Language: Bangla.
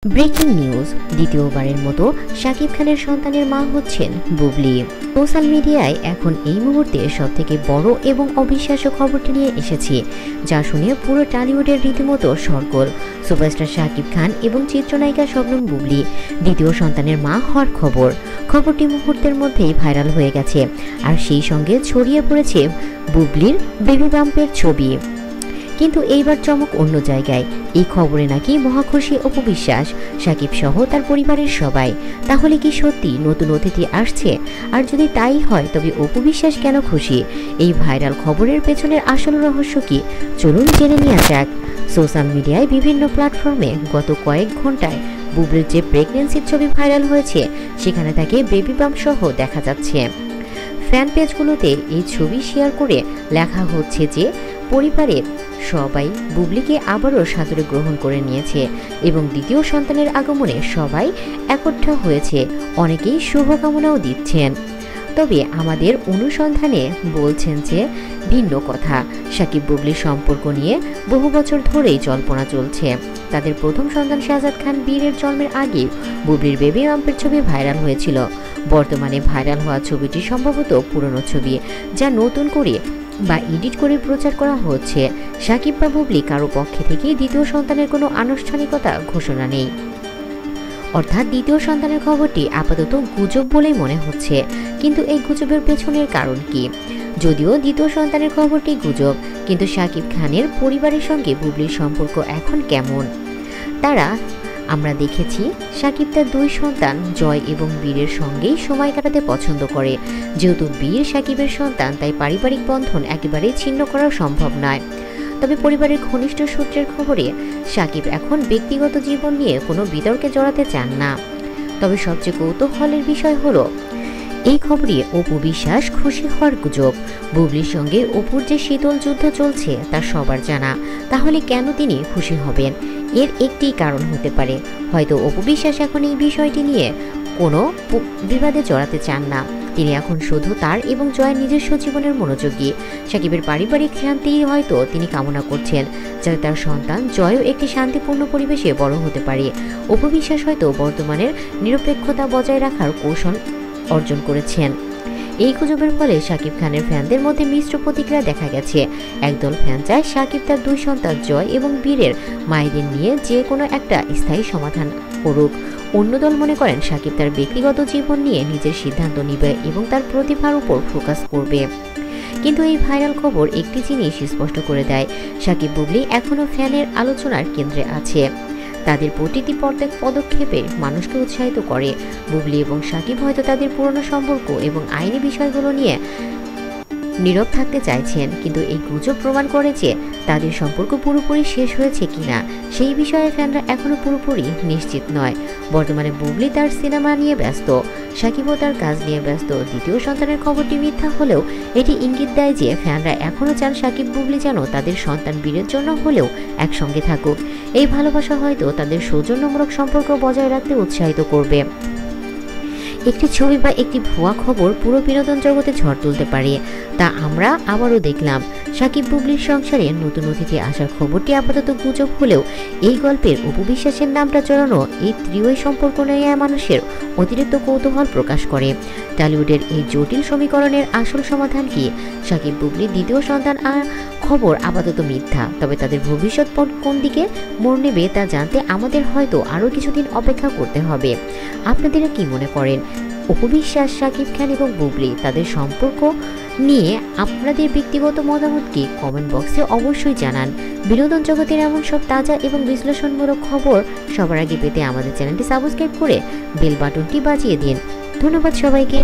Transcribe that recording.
ব্রেকিং নিউজ, দ্বিতীয়বারের মতো শাকিব খানের সন্তানের মা হচ্ছেন বুবলি। সোশ্যাল মিডিয়ায় এখন এই মুহূর্তে সবথেকে বড় এবং অবিশ্বাস্য খবরটি নিয়ে এসেছি, যা শুনে পুরো টলিউডের রীতিমতো সরগোল। সুপারস্টার শাকিব খান এবং চিত্রনায়িকা শবনম বুবলি দ্বিতীয় সন্তানের মা হওয়ার খবরটি মুহূর্তের মধ্যেই ভাইরাল হয়ে গেছে, আর সেই সঙ্গে ছড়িয়ে পড়েছে বুবলির বেবি বাম্পের ছবি। কিন্তু এইবার চমক অন্য জায়গায়। এই খবরে নাকি মহাখুশি অপু বিশ্বাস, শাকিব সহ তার পরিবারের সবাই। তাহলে কি সত্যি নতুন অতিথি আসছে? আর যদি তাই হয়, তবে অপু বিশ্বাস কেন খুশি? এই ভাইরাল খবরের পেছনের আসল রহস্য কি? চলুন জেনে নেওয়া যাক। সোশ্যাল মিডিয়ায় বিভিন্ন প্ল্যাটফর্মে গত কয়েক ঘন্টায় বুবলির যে প্রেগন্যান্সির ছবি ভাইরাল হয়েছে, সেখানে তাকে বেবি বাম্প সহ দেখা যাচ্ছে। ফ্যান পেজগুলোতে এই ছবি শেয়ার করে লেখা হচ্ছে যে পরিবারের সবাই বুবলিকে আবারও সাদরে গ্রহণ করে নিয়েছে এবং দ্বিতীয় সন্তানের আগমনে সবাই একত্র হয়েছে। অনেকেই শুভকামনাও দিচ্ছেন। তবে আমাদের অনুসন্ধানে বলছেন যে ভিন্ন কথা। শাকিব বুবলির সম্পর্ক নিয়ে বহু বছর ধরেই জল্পনা চলছে। তাদের প্রথম সন্তান শাহজাদ খান বীরের জন্মের আগে বুবলির বেবি বাম্পের ছবি ভাইরাল হয়েছিল। বর্তমানে ভাইরাল হওয়া ছবিটি সম্ভবত পুরনো ছবি, যা নতুন করে বা এডিট করে প্রচার করা হচ্ছে। শাকিব বা বুবলি কারো পক্ষে থেকে দ্বিতীয় সন্তানের কোনো আনুষ্ঠানিকতা ঘোষণা নেই, অর্থাৎ দ্বিতীয় সন্তানের খবরটি আপাতত গুজব বলেই মনে হচ্ছে। কিন্তু এই গুজবের পেছনের কারণ কি? যদিও দ্বিতীয় সন্তানের খবরটি গুজব, কিন্তু শাকিব খানের পরিবারের সঙ্গে বুবলির সম্পর্ক এখন কেমন? আমরা দেখেছি শাকিব তার দুই সন্তান জয় এবং বীরের সঙ্গেই সময় কাটাতে পছন্দ করে। যেহেতু বীর শাকিবের সন্তান, তাই পারিবারিক বন্ধন একেবারেই ছিন্ন করা সম্ভব নয়। তবে পরিবারের ঘনিষ্ঠ সূত্রের খবরে শাকিব এখন ব্যক্তিগত জীবন নিয়ে কোনো বিতর্কে জড়াতে চান না। তবে সবচেয়ে কৌতূহলের বিষয় হলো এই খবরে অপু বিশ্বাস খুশি হওয়ার গুজব। বুবলির সঙ্গে অপুর যে শীতল যুদ্ধ চলছে তা সবার জানা। তাহলে কেন তিনি খুশি হবেন? এর একটি কারণ হতে পারে, হয়তো অপু বিশ্বাস এখন এই বিষয়টি নিয়ে কোনো বিবাদে জড়াতে চান না। তিনি এখন শুধু তার এবং জয়ের নিজস্ব জীবনের মনোযোগী। শাকিবের পারিবারিক শান্তি হয়তো তিনি কামনা করছেন, যাতে তার সন্তান জয়ও একটি শান্তিপূর্ণ পরিবেশে বড় হতে পারে। অপু বিশ্বাস হয়তো বর্তমানের নিরপেক্ষতা বজায় রাখার কৌশল অর্জন করেছেন। এই গুজবের ফলে শাকিব খানের ফ্যানদের মধ্যে মিশ্র প্রতিক্রিয়া দেখা গেছে। একদল ফ্যান চায় শাকিব তার দুই সন্তান জয় এবং বীরের মায়েদের নিয়ে যে কোনো একটা স্থায়ী সমাধান করুক। অন্য দল মনে করেন শাকিব তার ব্যক্তিগত জীবন নিয়ে নিজের সিদ্ধান্ত নিবে এবং তার প্রতিভার উপর ফোকাস করবে। কিন্তু এই ভাইরাল খবর একটি জিনিস স্পষ্ট করে দেয়, শাকিব বুবলি এখনও ফ্যানের আলোচনার কেন্দ্রে আছে। তাদের প্রতিটি পদক্ষেপে মানুষকে উৎসাহিত করে। বুবলি এবং শাকিব হয়তো তাদের পুরনো সম্পর্ক এবং আইনি বিষয়গুলো নিয়ে নীরব থাকতে চাইছেন, কিন্তু এই গুজব প্রমাণ করে যে তাদের সম্পর্ক পুরোপুরি শেষ হয়েছে কিনা সেই বিষয়ে ফ্যানরা এখনো পুরোপুরি নিশ্চিত নয়। বর্তমানে বুবলি তার সিনেমা নিয়ে ব্যস্ত, শাকিবও তার কাজ নিয়ে ব্যস্ত। দ্বিতীয় সন্তানের খবরটি মিথ্যা হলেও এটি ইঙ্গিত দেয় যে ফ্যানরা এখনও চান শাকিব বুবলি যেন তাদের সন্তান বীরের জন্য হলেও একসঙ্গে থাকুক। এই ভালোবাসা হয়তো তাদের সৌজন্যমূলক সম্পর্ক বজায় রাখতে উৎসাহিত করবে। একটি ছবি বা একটি ভুয়া খবর পুরো বিনোদন জগতে ঝড় তুলতে পারে, তা আমরা আবারও দেখলাম। শাকিব বুবলির সংসারে নতুন অতিথি আসার খবরটি আপাতত গুজব হলেও এই গল্পের অপু বিশ্বাসের নামটা জড়ানো এই ত্রিওই সম্পর্ক নিয়ে মানুষের অতিরিক্ত কৌতূহল প্রকাশ করে। টলিউডের এই জটিল সমীকরণের আসল সমাধান কি? শাকিব বুবলির দ্বিতীয় সন্তান খবর আপাতত মিথ্যা, তবে তাদের ভবিষ্যৎ পথ কোন দিকে মোড় নেবে তা জানতে আমাদের হয়তো আরও কিছুদিন অপেক্ষা করতে হবে। আপনাদের কি মনে করেন? অপু বিশ্বাস, শাকিব খান এবং বুবলি তাদের সম্পর্ক নিয়ে আপনাদের ব্যক্তিগত মতামত কি কমেন্ট বক্সে অবশ্যই জানান। বিনোদন জগতের এমন সব তাজা এবং বিশ্লেষণমূলক খবর সবার আগে পেতে আমাদের চ্যানেলটি সাবস্ক্রাইব করে বেল বাটনটি বাজিয়ে দিন। ধন্যবাদ সবাইকে।